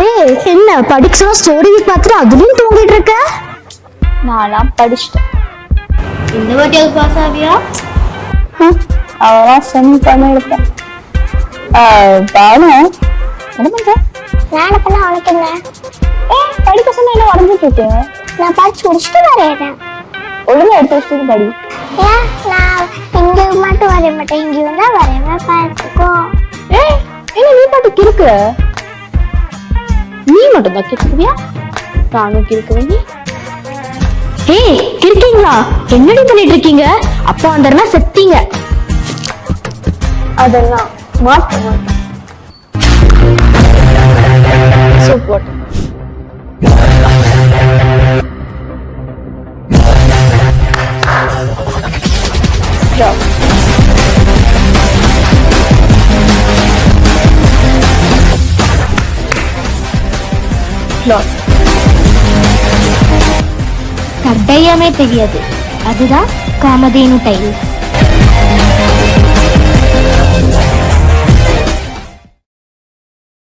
ஏய் என்ன படிக்க சொன்னா ஸ்டோரி பார்த்துட்டு அதுலயும் தூங்கிட்டு இருக்க? நான்லாம் படிச்சிட்டேன். இந்த வாட்டியாவது பாஸ் ஆவியா? அவெல்லாம் சென்ட் பண்ண எடுப்பேன். பானு என்ன பண்ற? நான் பண்ண அவனுக்கு என்ன? படிக்க சொன்னா என்ன வரைஞ்சிட்டு இருக்கேன்? நான் படிச்சு முடிச்சுட்டு வரையறேன். ஒழுங்கா எடுத்து வச்சுட்டு படி. ஏன் நான் இங்க மட்டும் வரைய மாட்டேன், இங்கேயும் தான் வரைவேன், பார்த்துக்கோ. என்ன நீ பாட்டு கிறுக்குற? நீ மட்டும் தான் கிறுக்குவியா? நானும் கிறுக்குவேன். ஏய் கிறுக்கீங்களா? என்னடி பண்ணிட்டு இருக்கீங்க? அப்பா வந்தாருன்னா செத்தீங்க. அதெல்லாம் மாட்டேன். சூப்பர். கட்டாயமே தெரியாது, அதுதான் காமதேனு டைல்ஸ்.